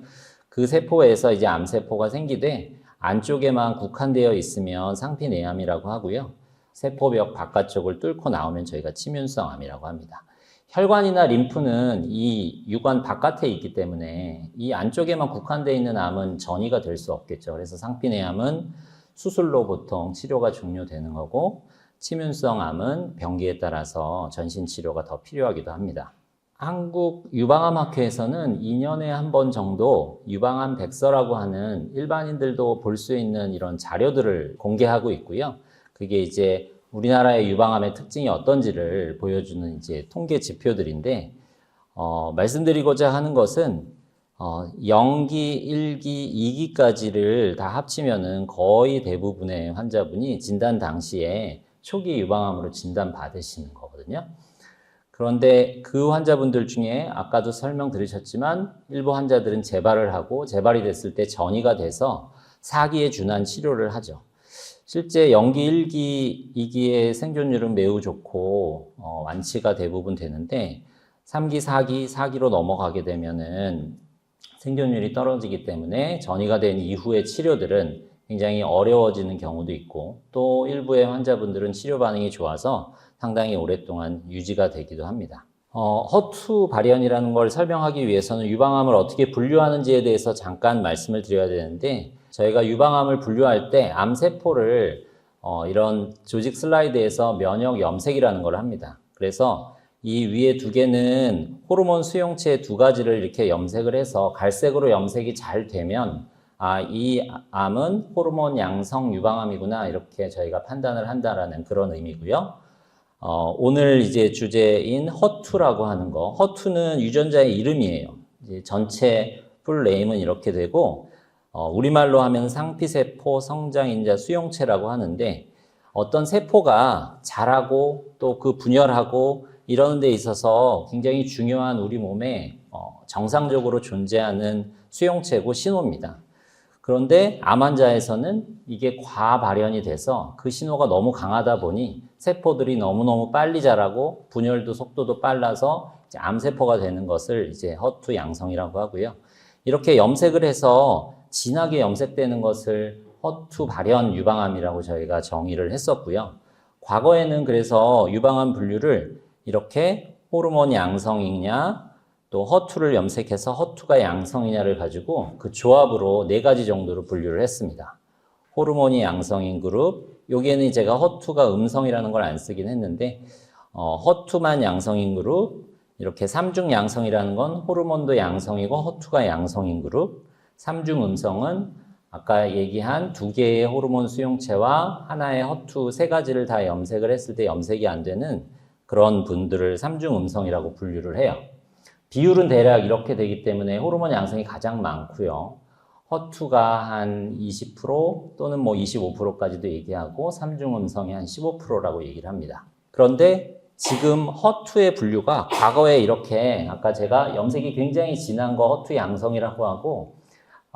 그 세포에서 이제 암세포가 생기되 안쪽에만 국한되어 있으면 상피내암이라고 하고요. 세포벽 바깥쪽을 뚫고 나오면 저희가 치민성 암이라고 합니다. 혈관이나 림프는 이 유관 바깥에 있기 때문에 이 안쪽에만 국한되어 있는 암은 전이가 될 수 없겠죠. 그래서 상피내암은 수술로 보통 치료가 종료되는 거고 치민성 암은 병기에 따라서 전신 치료가 더 필요하기도 합니다. 한국 유방암학회에서는 2년에 한 번 정도 유방암 백서라고 하는 일반인들도 볼 수 있는 이런 자료들을 공개하고 있고요. 그게 이제 우리나라의 유방암의 특징이 어떤지를 보여주는 이제 통계 지표들인데, 말씀드리고자 하는 것은 0기, 1기, 2기까지를 다 합치면은 거의 대부분의 환자분이 진단 당시에 초기 유방암으로 진단받으시는 거거든요. 그런데 그 환자분들 중에 아까도 설명 들으셨지만 일부 환자들은 재발을 하고 재발이 됐을 때 전이가 돼서 4기에 준한 치료를 하죠. 실제 0기, 1기, 2기의 생존율은 매우 좋고 완치가 대부분 되는데 3기, 4기로 넘어가게 되면은 생존율이 떨어지기 때문에 전이가 된 이후의 치료들은 굉장히 어려워지는 경우도 있고 또 일부의 환자분들은 치료 반응이 좋아서 상당히 오랫동안 유지가 되기도 합니다. 허투 발현이라는 걸 설명하기 위해서는 유방암을 어떻게 분류하는지에 대해서 잠깐 말씀을 드려야 되는데 저희가 유방암을 분류할 때 암세포를 이런 조직 슬라이드에서 면역 염색이라는 걸 합니다. 그래서 이 위에 두 개는 호르몬 수용체 두 가지를 이렇게 염색을 해서 갈색으로 염색이 잘 되면 이 암은 호르몬 양성 유방암이구나 이렇게 저희가 판단을 한다라는 그런 의미고요. 오늘 이제 주제인 허투라고 하는 거, 허투는 유전자의 이름이에요. 이제 전체 풀 네임은 이렇게 되고 우리말로 하면 상피세포 성장인자 수용체라고 하는데 어떤 세포가 자라고 또 그 분열하고 이러는 데 있어서 굉장히 중요한 우리 몸에 정상적으로 존재하는 수용체고 신호입니다. 그런데 암 환자에서는 이게 과발현이 돼서 그 신호가 너무 강하다 보니 세포들이 너무너무 빨리 자라고 분열도 속도도 빨라서 이제 암세포가 되는 것을 이제 허투 양성이라고 하고요. 이렇게 염색을 해서 진하게 염색되는 것을 허투 발현 유방암이라고 저희가 정의를 했었고요. 과거에는 그래서 유방암 분류를 이렇게 호르몬 양성이냐 또 허투를 염색해서 허투가 양성이냐를 가지고 그 조합으로 4가지 정도로 분류를 했습니다. 호르몬이 양성인 그룹, 여기에는 제가 허투가 음성이라는 걸 안 쓰긴 했는데 허투만 양성인 그룹, 이렇게 3중 양성이라는 건 호르몬도 양성이고 허투가 양성인 그룹, 3중 음성은 아까 얘기한 2개의 호르몬 수용체와 하나의 허투 3가지를 다 염색을 했을 때 염색이 안 되는 그런 분들을 삼중음성이라고 분류를 해요. 비율은 대략 이렇게 되기 때문에 호르몬 양성이 가장 많고요. 허투가 한 20% 또는 뭐 25%까지도 얘기하고 삼중음성이 한 15%라고 얘기를 합니다. 그런데 지금 허투의 분류가 과거에 이렇게 아까 제가 염색이 굉장히 진한 거 허투 양성이라고 하고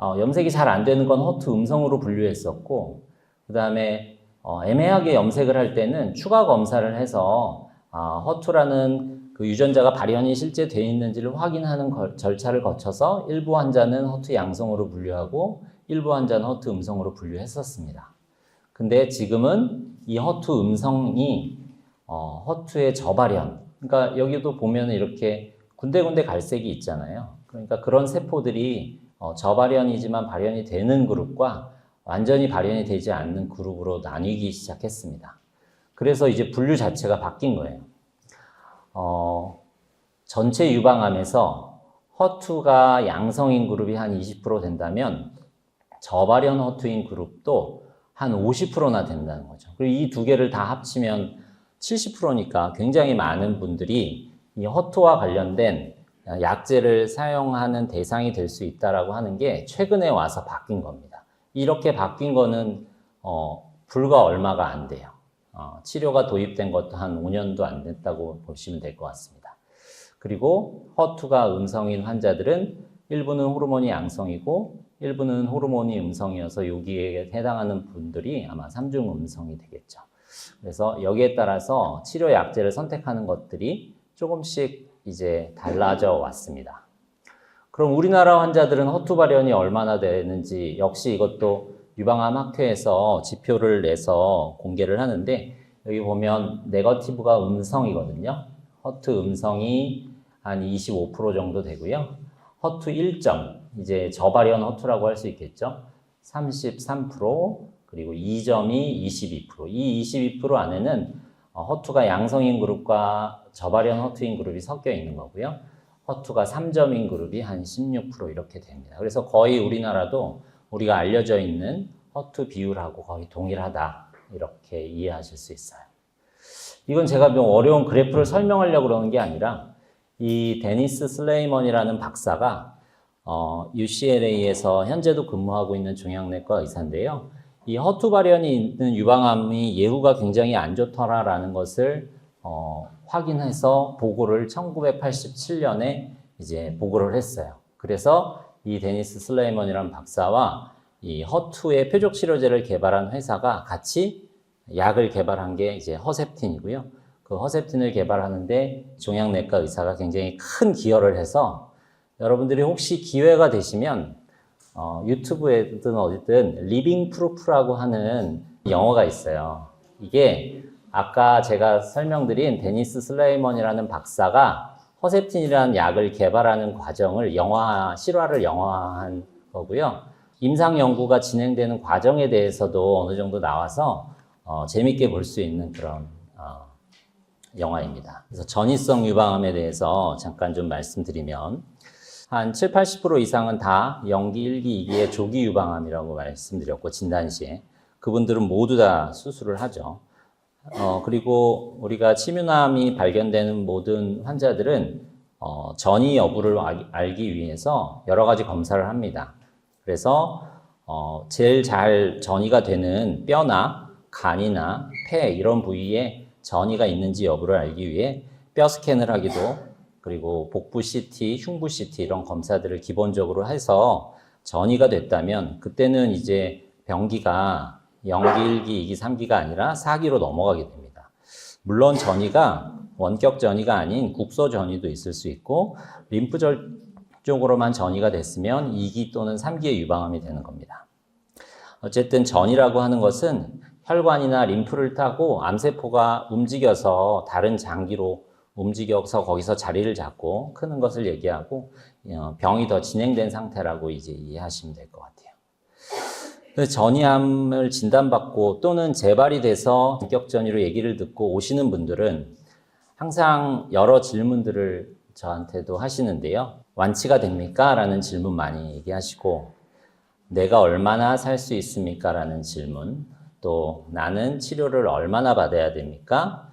염색이 잘 안 되는 건 허투 음성으로 분류했었고 그 다음에 애매하게 염색을 할 때는 추가 검사를 해서 허투라는 그 유전자가 발현이 실제 돼 있는지를 확인하는 절차를 거쳐서 일부 환자는 허투 양성으로 분류하고 일부 환자는 허투 음성으로 분류했었습니다. 근데 지금은 이 허투 음성이 허투의 저발현, 그러니까 여기도 보면 이렇게 군데군데 갈색이 있잖아요. 그러니까 그런 세포들이 저발현이지만 발현이 되는 그룹과 완전히 발현이 되지 않는 그룹으로 나뉘기 시작했습니다. 그래서 이제 분류 자체가 바뀐 거예요. 전체 유방암에서 허투가 양성인 그룹이 한 20% 된다면 저발현 허투인 그룹도 한 50%나 된다는 거죠. 그리고 이 2개를 다 합치면 70%니까 굉장히 많은 분들이 이 허투와 관련된 약제를 사용하는 대상이 될 수 있다라고 하는 게 최근에 와서 바뀐 겁니다. 이렇게 바뀐 거는 불과 얼마가 안 돼요. 치료가 도입된 것도 한 5년도 안 됐다고 보시면 될 것 같습니다. 그리고 허투가 음성인 환자들은 일부는 호르몬이 양성이고 일부는 호르몬이 음성이어서 여기에 해당하는 분들이 아마 삼중 음성이 되겠죠. 그래서 여기에 따라서 치료 약제를 선택하는 것들이 조금씩 이제 달라져 왔습니다. 그럼 우리나라 환자들은 허투 발현이 얼마나 되는지 역시 이것도 유방암 학회에서 지표를 내서 공개를 하는데 여기 보면 네거티브가 음성이거든요. 허투 음성이 한 25% 정도 되고요. 허투 1점, 이제 저발현 허투라고 할 수 있겠죠. 33%, 그리고 2점이 22%. 이 22% 안에는 허투가 양성인 그룹과 저발현 허투인 그룹이 섞여 있는 거고요. 허투가 3점인 그룹이 한 16% 이렇게 됩니다. 그래서 거의 우리나라도 우리가 알려져 있는 허투 비율하고 거의 동일하다 이렇게 이해하실 수 있어요. 이건 제가 좀 어려운 그래프를 설명하려고 그러는 게 아니라 이 데니스 슬레이먼이라는 박사가 UCLA에서 현재도 근무하고 있는 종양내과 의사인데요. 이 허투 발현이 있는 유방암이 예후가 굉장히 안 좋더라라는 것을 확인해서 보고를 1987년에 이제 보고를 했어요. 그래서 이 데니스 슬레이먼이라는 박사와 이 허투의 표적 치료제를 개발한 회사가 같이 약을 개발한 게 이제 허셉틴이고요. 그 허셉틴을 개발하는데 종양내과 의사가 굉장히 큰 기여를 해서 여러분들이 혹시 기회가 되시면 유튜브에든 어디든 리빙 프루프라고 하는 영어가 있어요. 이게 아까 제가 설명드린 데니스 슬레이먼이라는 박사가 허셉틴이라는 약을 개발하는 과정을 실화를 영화한 거고요. 임상 연구가 진행되는 과정에 대해서도 어느 정도 나와서 재밌게 볼 수 있는 그런 영화입니다. 그래서 전이성 유방암에 대해서 잠깐 좀 말씀드리면 한 70-80% 이상은 다 연기 1기, 2기의 조기 유방암이라고 말씀드렸고 진단 시에 그분들은 모두 다 수술을 하죠. 그리고 우리가 침유암이 발견되는 모든 환자들은 전이 여부를 알기 위해서 여러 가지 검사를 합니다. 그래서 제일 잘 전이가 되는 뼈나 간이나 폐 이런 부위에 전이가 있는지 여부를 알기 위해 뼈 스캔을 하기도 그리고 복부 CT, 흉부 CT 이런 검사들을 기본적으로 해서 전이가 됐다면 그때는 이제 병기가 연기 1기, 2기, 3기가 아니라 4기로 넘어가게 됩니다. 물론 전이가 원격 전이가 아닌 국소 전이도 있을 수 있고 림프절 쪽으로만 전이가 됐으면 2기 또는 3기의 유방암이 되는 겁니다. 어쨌든 전이라고 하는 것은 혈관이나 림프를 타고 암세포가 움직여서 다른 장기로 움직여서 거기서 자리를 잡고 크는 것을 얘기하고 병이 더 진행된 상태라고 이제 이해하시면 될 것 같아요. 전이암을 진단받고 또는 재발이 돼서 원격 전이로 얘기를 듣고 오시는 분들은 항상 여러 질문들을 저한테도 하시는데요. 완치가 됩니까? 라는 질문 많이 얘기하시고 내가 얼마나 살 수 있습니까? 라는 질문, 또 나는 치료를 얼마나 받아야 됩니까?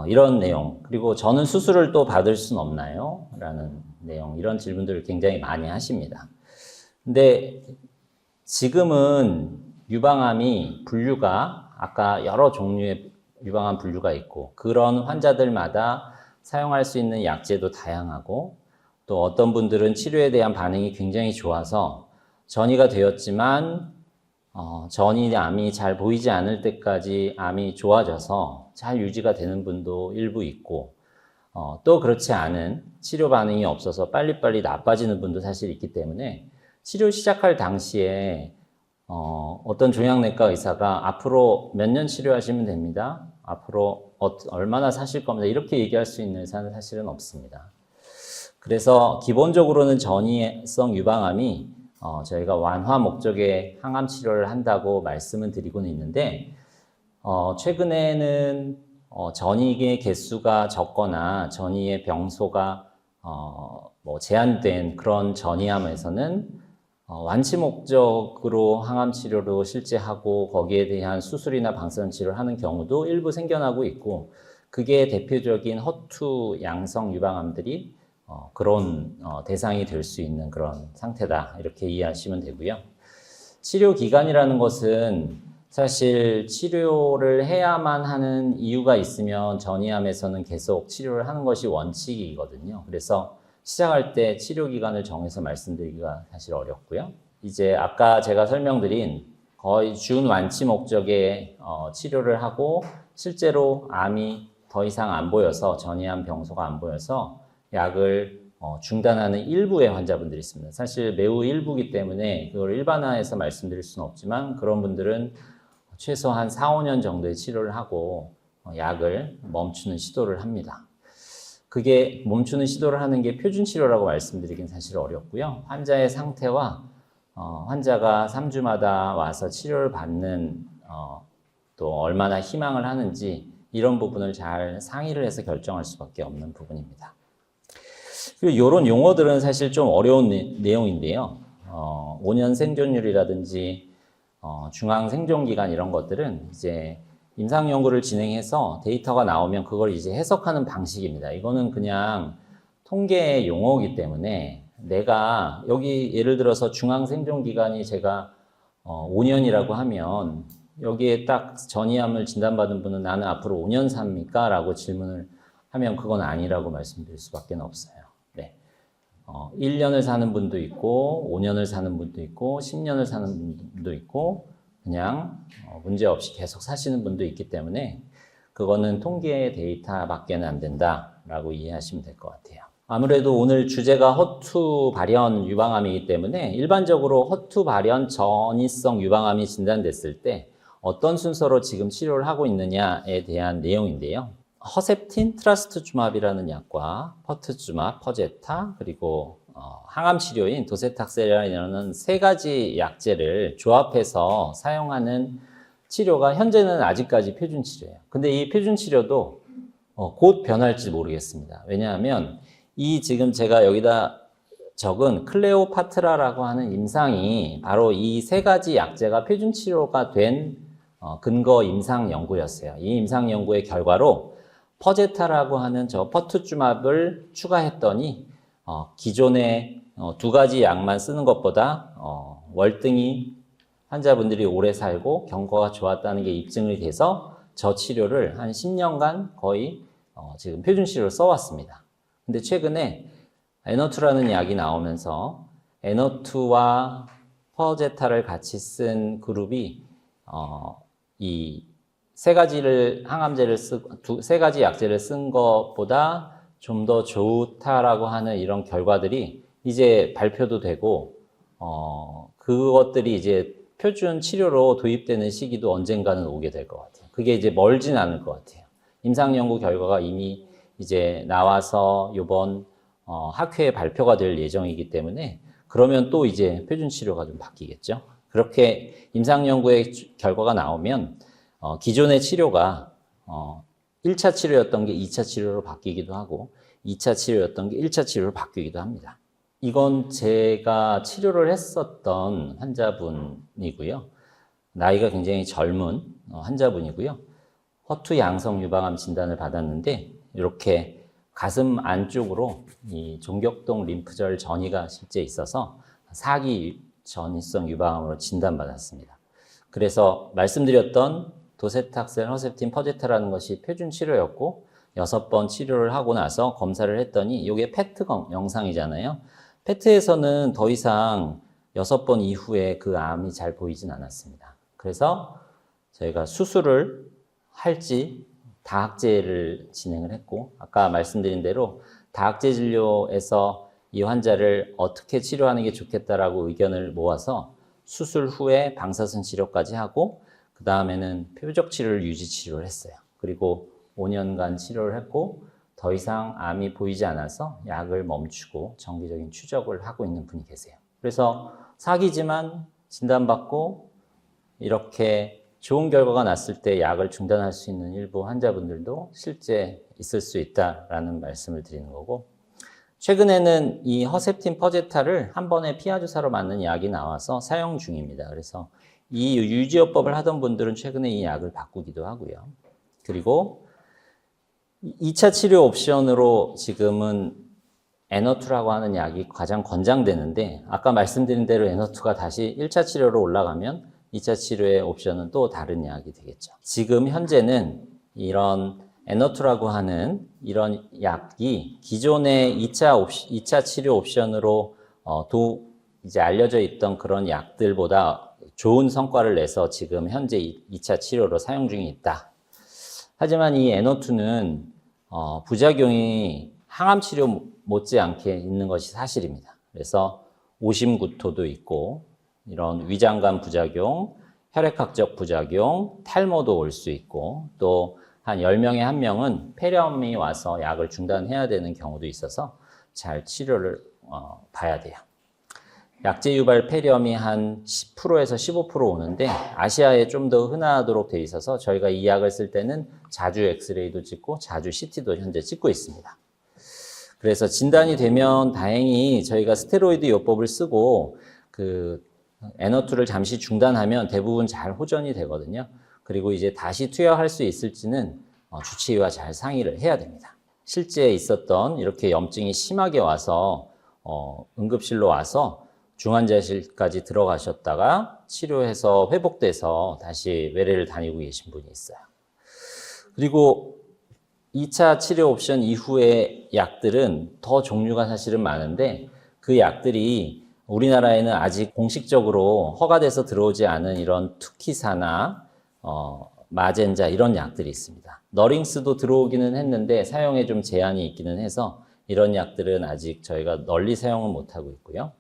이런 내용, 그리고 저는 수술을 또 받을 순 없나요? 라는 내용, 이런 질문들을 굉장히 많이 하십니다. 근데 지금은 유방암이 분류가 아까 여러 종류의 유방암 분류가 있고 그런 환자들마다 사용할 수 있는 약제도 다양하고 또 어떤 분들은 치료에 대한 반응이 굉장히 좋아서 전이가 되었지만 전이암이 잘 보이지 않을 때까지 암이 좋아져서 잘 유지가 되는 분도 일부 있고 또 그렇지 않은 치료 반응이 없어서 빨리빨리 나빠지는 분도 사실 있기 때문에 치료 시작할 당시에 어떤 종양내과 의사가 앞으로 몇 년 치료하시면 됩니다. 앞으로 얼마나 사실 겁니다. 이렇게 얘기할 수 있는 의사는 사실은 없습니다. 그래서 기본적으로는 전이성 유방암이 저희가 완화 목적의 항암 치료를 한다고 말씀은 드리고는 있는데 최근에는 전이의 개수가 적거나 전이의 병소가 제한된 그런 전이암에서는 완치 목적으로 항암 치료로 실제 하고 거기에 대한 수술이나 방사선 치료를 하는 경우도 일부 생겨나고 있고 그게 대표적인 허투 양성 유방암들이 그런 대상이 될 수 있는 그런 상태다 이렇게 이해하시면 되고요. 치료 기간이라는 것은 사실 치료를 해야만 하는 이유가 있으면 전이암에서는 계속 치료를 하는 것이 원칙이거든요. 그래서 시작할 때 치료 기간을 정해서 말씀드리기가 사실 어렵고요. 이제 아까 제가 설명드린 거의 준완치 목적의 치료를 하고 실제로 암이 더 이상 안 보여서 전이암 병소가 안 보여서 약을 중단하는 일부의 환자분들이 있습니다. 사실 매우 일부이기 때문에 그걸 일반화해서 말씀드릴 수는 없지만 그런 분들은 최소 한 4, 5년 정도의 치료를 하고 약을 멈추는 시도를 합니다. 그게 멈추는 시도를 하는 게 표준 치료라고 말씀드리긴 사실 어렵고요. 환자의 상태와 환자가 3주마다 와서 치료를 받는 또 얼마나 희망을 하는지 이런 부분을 잘 상의를 해서 결정할 수밖에 없는 부분입니다. 그리고 이런 용어들은 사실 좀 어려운 내용인데요. 5년 생존율이라든지 중앙 생존기간 이런 것들은 이제 임상 연구를 진행해서 데이터가 나오면 그걸 이제 해석하는 방식입니다. 이거는 그냥 통계의 용어이기 때문에 내가 여기 예를 들어서 중앙 생존 기간이 제가 5년이라고 하면 여기에 딱 전이암을 진단받은 분은 나는 앞으로 5년 삽니까? 라고 질문을 하면 그건 아니라고 말씀드릴 수밖에 없어요. 네. 1년을 사는 분도 있고 5년을 사는 분도 있고 10년을 사는 분도 있고 그냥 문제없이 계속 사시는 분도 있기 때문에 그거는 통계의 데이터밖에는 안 된다라고 이해하시면 될 것 같아요. 아무래도 오늘 주제가 허투 발현 유방암이기 때문에 일반적으로 허투 발현 전이성 유방암이 진단됐을 때 어떤 순서로 지금 치료를 하고 있느냐에 대한 내용인데요. 허셉틴, 트라스투즈맙이라는 약과 퍼트주맙, 퍼제타, 그리고 항암 치료인 도세탁세라는 세 가지 약제를 조합해서 사용하는 치료가 현재는 아직까지 표준 치료예요. 근데 이 표준 치료도 곧 변할지 모르겠습니다. 왜냐하면 이 지금 제가 여기다 적은 클레오파트라라고 하는 임상이 바로 이 세 가지 약제가 표준 치료가 된 근거 임상 연구였어요. 이 임상 연구의 결과로 퍼제타라고 하는 저 퍼투주맙을 추가했더니 기존의 두 가지 약만 쓰는 것보다 월등히 환자분들이 오래 살고 경과가 좋았다는 게 입증이 돼서 저 치료를 한 10년간 거의 지금 표준 치료를 써왔습니다. 근데 최근에 에너투라는 약이 나오면서 에너투와 퍼제타를 같이 쓴 그룹이 이 세 가지를 항암제를 세 가지 약제를 쓴 것보다 좀 더 좋다라고 하는 이런 결과들이 이제 발표도 되고 그것들이 이제 표준 치료로 도입되는 시기도 언젠가는 오게 될 것 같아요. 그게 이제 멀진 않을 것 같아요. 임상 연구 결과가 이미 이제 나와서 이번 학회에 발표가 될 예정이기 때문에 그러면 또 이제 표준 치료가 좀 바뀌겠죠. 그렇게 임상 연구의 결과가 나오면 기존의 치료가 1차 치료였던 게 2차 치료로 바뀌기도 하고 2차 치료였던 게 1차 치료로 바뀌기도 합니다. 이건 제가 치료를 했었던 환자분이고요. 나이가 굉장히 젊은 환자분이고요. 허투 양성 유방암 진단을 받았는데 이렇게 가슴 안쪽으로 이 종격동 림프절 전이가 실제 있어서 4기 전이성 유방암으로 진단받았습니다. 그래서 말씀드렸던 도세탁센, 허셉틴, 퍼제타라는 것이 표준 치료였고 6번 치료를 하고 나서 검사를 했더니 이게 페트 영상이잖아요. 페트에서는 더 이상 6번 이후에 그 암이 잘 보이진 않았습니다. 그래서 저희가 수술을 할지 다학제를 진행을 했고 아까 말씀드린 대로 다학제 진료에서 이 환자를 어떻게 치료하는 게 좋겠다라고 의견을 모아서 수술 후에 방사선 치료까지 하고 그 다음에는 표적 치료를 유지 치료를 했어요. 그리고 5년간 치료를 했고 더 이상 암이 보이지 않아서 약을 멈추고 정기적인 추적을 하고 있는 분이 계세요. 그래서 사기지만 진단받고 이렇게 좋은 결과가 났을 때 약을 중단할 수 있는 일부 환자분들도 실제 있을 수 있다라는 말씀을 드리는 거고 최근에는 이 허셉틴 퍼제타를 한 번에 피하 주사로 맞는 약이 나와서 사용 중입니다. 그래서 이 유지요법을 하던 분들은 최근에 이 약을 바꾸기도 하고요. 그리고 2차 치료 옵션으로 지금은 에너투라고 하는 약이 가장 권장되는데 아까 말씀드린 대로 에너투가 다시 1차 치료로 올라가면 2차 치료의 옵션은 또 다른 약이 되겠죠. 지금 현재는 이런 에너투라고 하는 이런 약이 기존의 2차 치료 옵션으로 이제 알려져 있던 그런 약들보다 좋은 성과를 내서 지금 현재 2차 치료로 사용 중에 있다. 하지만 이 에너투는 부작용이 항암 치료 못지않게 있는 것이 사실입니다. 그래서 오심구토도 있고 이런 위장관 부작용, 혈액학적 부작용, 탈모도 올 수 있고 또 한 10명에 1명은 폐렴이 와서 약을 중단해야 되는 경우도 있어서 잘 치료를 봐야 돼요. 약제 유발 폐렴이 한 10%에서 15% 오는데 아시아에 좀 더 흔하도록 돼 있어서 저희가 이 약을 쓸 때는 자주 엑스레이도 찍고 자주 CT도 현재 찍고 있습니다. 그래서 진단이 되면 다행히 저희가 스테로이드 요법을 쓰고 그 에너투를 잠시 중단하면 대부분 잘 호전이 되거든요. 그리고 이제 다시 투여할 수 있을지는 주치의와 잘 상의를 해야 됩니다. 실제 있었던 이렇게 염증이 심하게 와서 응급실로 와서 중환자실까지 들어가셨다가 치료해서 회복돼서 다시 외래를 다니고 계신 분이 있어요. 그리고 2차 치료 옵션 이후의 약들은 더 종류가 사실은 많은데 그 약들이 우리나라에는 아직 공식적으로 허가돼서 들어오지 않은 이런 투키사나 마젠자 이런 약들이 있습니다. 너링스도 들어오기는 했는데 사용에 좀 제한이 있기는 해서 이런 약들은 아직 저희가 널리 사용을 못하고 있고요.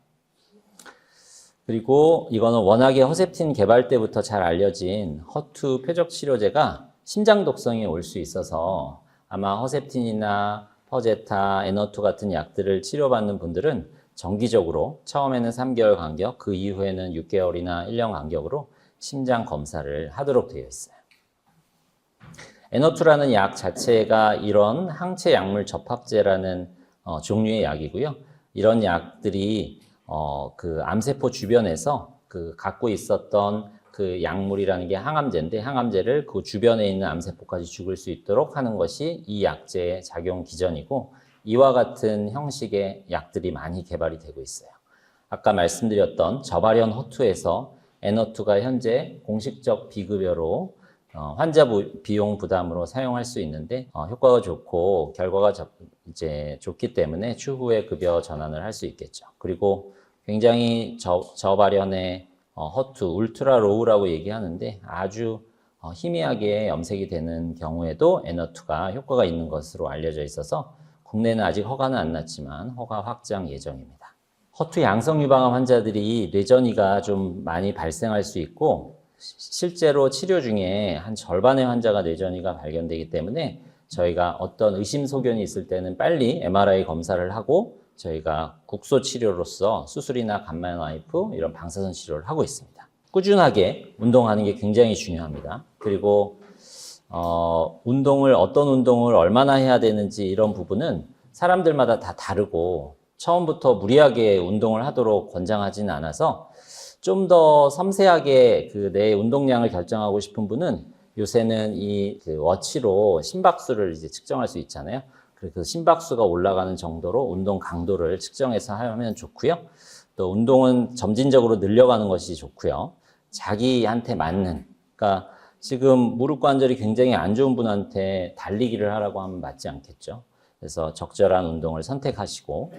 그리고 이거는 워낙에 허셉틴 개발 때부터 잘 알려진 허투 표적 치료제가 심장 독성이 올 수 있어서 아마 허셉틴이나 퍼제타, 에너투 같은 약들을 치료받는 분들은 정기적으로 처음에는 3개월 간격, 그 이후에는 6개월이나 1년 간격으로 심장 검사를 하도록 되어 있어요. 에너투라는 약 자체가 이런 항체 약물 접합제라는 종류의 약이고요. 이런 약들이 그 암세포 주변에서 그 갖고 있었던 그 약물이라는 게 항암제인데 항암제를 그 주변에 있는 암세포까지 죽일 수 있도록 하는 것이 이 약제의 작용 기전이고 이와 같은 형식의 약들이 많이 개발이 되고 있어요. 아까 말씀드렸던 저발현 허투에서 에너투가 현재 공식적 비급여로 환자 비용 부담으로 사용할 수 있는데 효과가 좋고 결과가 이제 좋기 때문에 추후에 급여 전환을 할 수 있겠죠. 그리고 굉장히 저발현의 허투, 울트라 로우라고 얘기하는데 아주 희미하게 염색이 되는 경우에도 에너투가 효과가 있는 것으로 알려져 있어서 국내는 아직 허가는 안 났지만 허가 확장 예정입니다. 허투 양성 유방암 환자들이 뇌전이가 좀 많이 발생할 수 있고 실제로 치료 중에 한 절반의 환자가 뇌전이가 발견되기 때문에 저희가 어떤 의심소견이 있을 때는 빨리 MRI 검사를 하고 저희가 국소 치료로서 수술이나 감마 나이프 이런 방사선 치료를 하고 있습니다. 꾸준하게 운동하는 게 굉장히 중요합니다. 그리고 어떤 운동을 얼마나 해야 되는지 이런 부분은 사람들마다 다 다르고 처음부터 무리하게 운동을 하도록 권장하지는 않아서 좀 더 섬세하게 그 내 운동량을 결정하고 싶은 분은 요새는 이 그 워치로 심박수를 이제 측정할 수 있잖아요. 그래서 심박수가 올라가는 정도로 운동 강도를 측정해서 하면 좋고요. 또 운동은 점진적으로 늘려가는 것이 좋고요. 자기한테 맞는, 그러니까 지금 무릎 관절이 굉장히 안 좋은 분한테 달리기를 하라고 하면 맞지 않겠죠. 그래서 적절한 운동을 선택하시고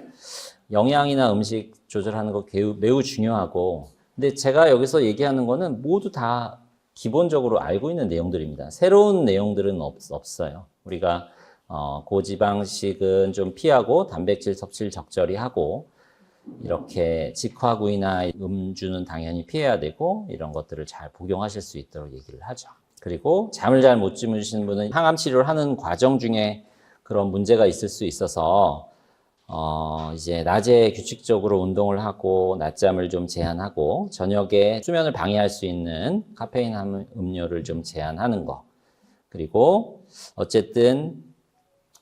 영양이나 음식 조절하는 거 매우 중요하고, 근데 제가 여기서 얘기하는 거는 모두 다 기본적으로 알고 있는 내용들입니다. 새로운 내용들은 없어요. 우리가 고지방식은 좀 피하고 단백질 섭취를 적절히 하고, 이렇게 직화구이나 음주는 당연히 피해야 되고, 이런 것들을 잘 복용하실 수 있도록 얘기를 하죠. 그리고 잠을 잘 못 주무시는 분은 항암 치료를 하는 과정 중에 그런 문제가 있을 수 있어서 이제 낮에 규칙적으로 운동을 하고 낮잠을 좀 제한하고 저녁에 수면을 방해할 수 있는 카페인 음료를 좀 제한하는 거, 그리고 어쨌든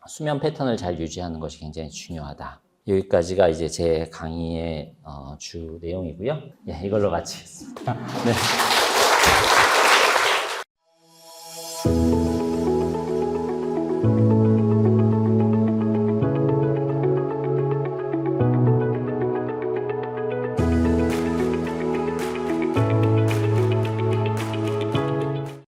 수면 패턴을 잘 유지하는 것이 굉장히 중요하다. 여기까지가 이제 제 강의의 주 내용이고요. 예, 이걸로 마치겠습니다. 네.